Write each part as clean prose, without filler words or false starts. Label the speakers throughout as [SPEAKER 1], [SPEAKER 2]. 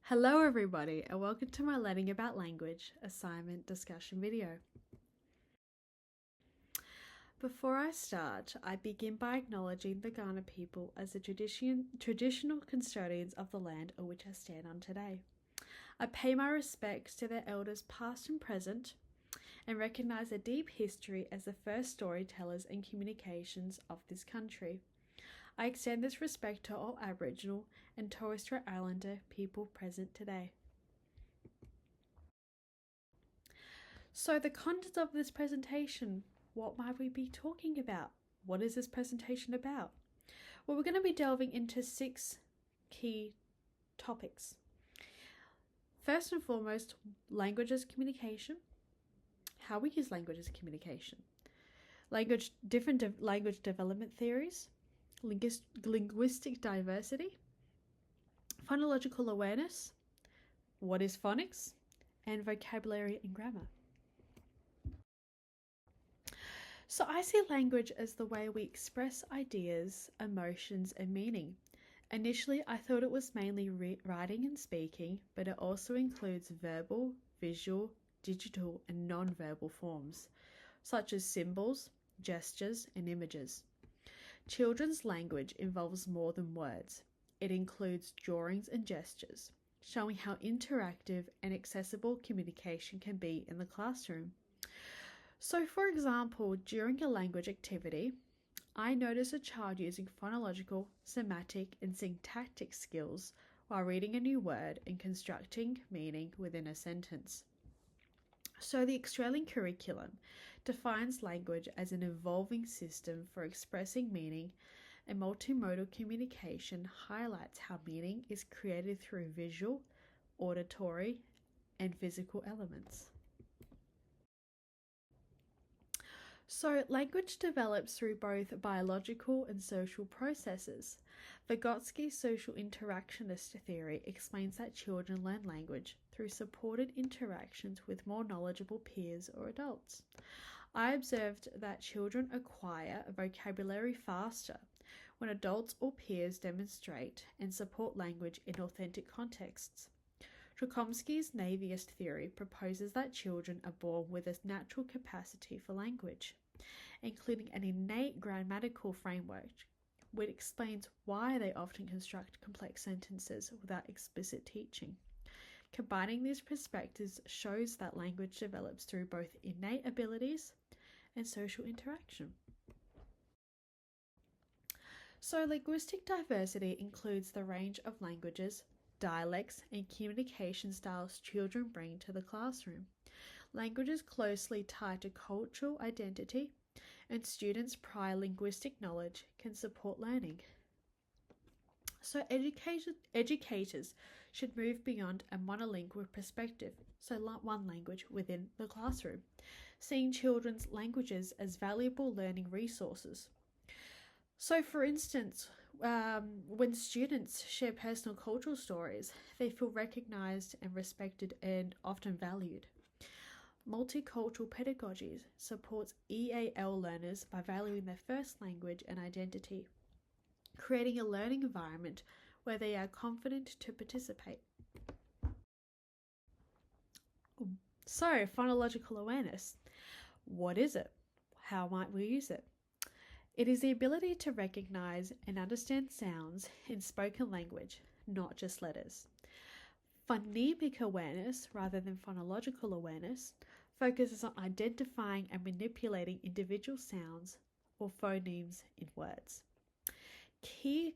[SPEAKER 1] Hello everybody and welcome to my Learning About Language assignment discussion video. Before I start, I begin by acknowledging the Ghana people as the traditional custodians of the land on which I stand on today. I pay my respects to their elders past and present and recognise their deep history as the first storytellers and communications of this country. I extend this respect to all Aboriginal and Torres Strait Islander people present today. So the content of this presentation, what might we be talking about? What is this presentation about? Well, we're going to be delving into 6 key topics. First and foremost, language as communication, how we use language as communication, different language development theories, linguistic diversity, phonological awareness, what is phonics, and vocabulary and grammar. So I see language as the way we express ideas, emotions, and meaning. Initially, I thought it was mainly writing and speaking, but it also includes verbal, visual, digital, and non-verbal forms, such as symbols, gestures, and images. Children's language involves more than words. It includes drawings and gestures, showing how interactive and accessible communication can be in the classroom. So, for example, during a language activity, I notice a child using phonological, semantic, and syntactic skills while reading a new word and constructing meaning within a sentence. So the Australian curriculum defines language as an evolving system for expressing meaning, and multimodal communication highlights how meaning is created through visual, auditory, and physical elements. So language develops through both biological and social processes. Vygotsky's social interactionist theory explains that children learn language through supported interactions with more knowledgeable peers or adults. I observed that children acquire a vocabulary faster when adults or peers demonstrate and support language in authentic contexts. Chomsky's naivist theory proposes that children are born with a natural capacity for language, including an innate grammatical framework, which explains why they often construct complex sentences without explicit teaching. Combining these perspectives shows that language develops through both innate abilities and social interaction. So linguistic diversity includes the range of languages, dialects, and communication styles children bring to the classroom. Language is closely tied to cultural identity, and students' prior linguistic knowledge can support learning. So educators should move beyond a monolingual perspective, so one language within the classroom, seeing children's languages as valuable learning resources. So for instance, when students share personal cultural stories, they feel recognised and respected and often valued. Multicultural pedagogy supports EAL learners by valuing their first language and identity, creating a learning environment where they are confident to participate. So, phonological awareness. What is it? How might we use it? It is the ability to recognise and understand sounds in spoken language, not just letters. Phonemic awareness, rather than phonological awareness, focuses on identifying and manipulating individual sounds or phonemes in words. Key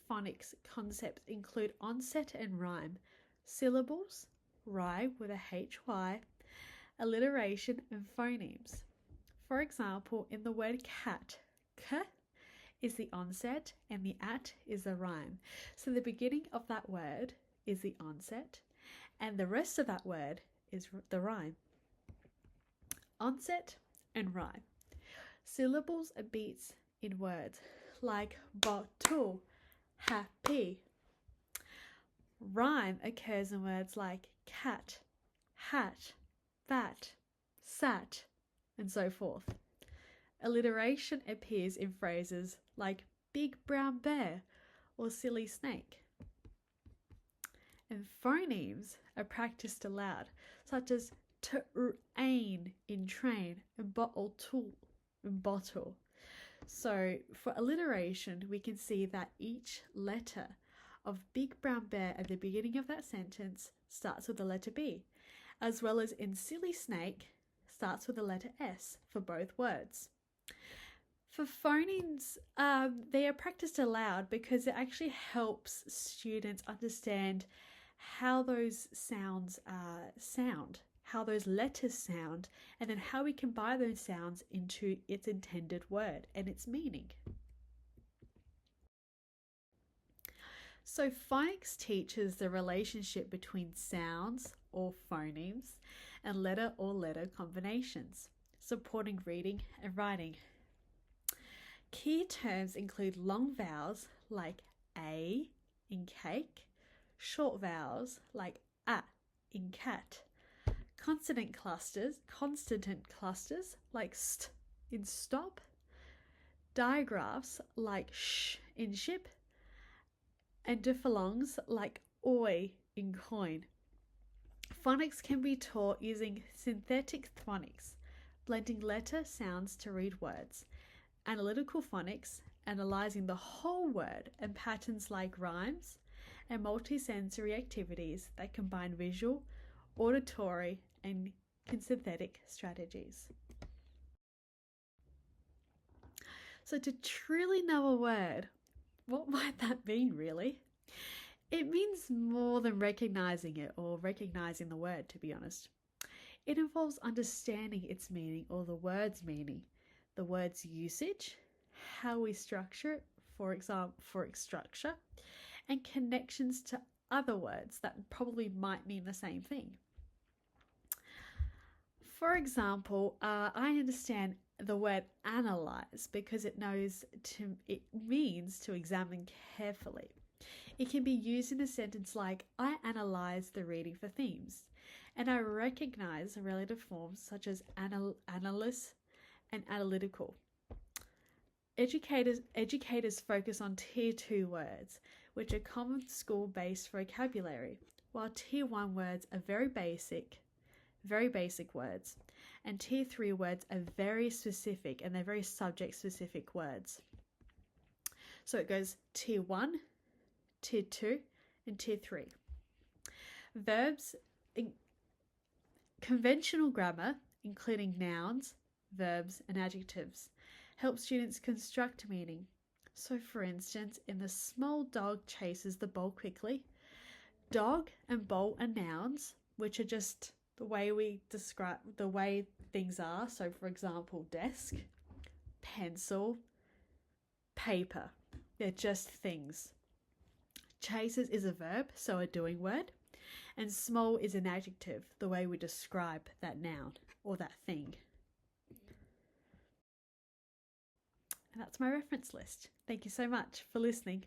[SPEAKER 1] phonics concepts include onset and rhyme, syllables, rhyme with a HY, alliteration, and phonemes. For example, in the word cat, k is the onset and the at is the rhyme. So the beginning of that word is the onset and the rest of that word is the rhyme. Onset and rhyme. Syllables are beats in words like bottle, happy. Rhyme occurs in words like cat, hat, bat, sat, and so forth. Alliteration appears in phrases like big brown bear or silly snake. And phonemes are practiced aloud, such as train in train and bottle tool in bottle. So for alliteration, we can see that each letter of Big Brown Bear at the beginning of that sentence starts with the letter B, as well as in Silly Snake starts with the letter S for both words. For phonemes, they are practiced aloud because it actually helps students understand how those sounds sound, how those letters sound, and then how we combine those sounds into its intended word and its meaning. So phonics teaches the relationship between sounds or phonemes and letter or letter combinations, supporting reading and writing. Key terms include long vowels like A in cake, short vowels like A in cat, consonant clusters like st in stop, digraphs like sh in ship, and diphthongs like oi in coin. Phonics can be taught using synthetic phonics, blending letter sounds to read words, analytical phonics, analyzing the whole word, and patterns like rhymes, and multisensory activities that combine visual, auditory, and kinesthetic strategies. So to truly know a word, what might that mean really? It means more than recognizing it or recognizing the word, to be honest. It involves understanding its meaning or the word's meaning, the word's usage, how we structure it, for example, for its structure, and connections to other words that probably might mean the same thing. For example, I understand the word analyze because it means to examine carefully. It can be used in a sentence like, I analyze the reading for themes, and I recognize relative forms such as analyst and analytical. Educators focus on Tier 2 words, which are common school-based vocabulary, while Tier 1 words are very basic words, and Tier 3 words are very specific, and they're very subject-specific words. So it goes Tier 1, Tier 2, and Tier 3. Verbs, conventional grammar, including nouns, verbs, and adjectives, help students construct meaning. So for instance, in the small dog chases the ball quickly, dog and ball are nouns, which are just the way we describe the way things are. So for example, desk, pencil, paper, they're just things. Chases is a verb, so a doing word, and small is an adjective, the way we describe that noun or that thing. And that's my reference list. Thank you so much for listening.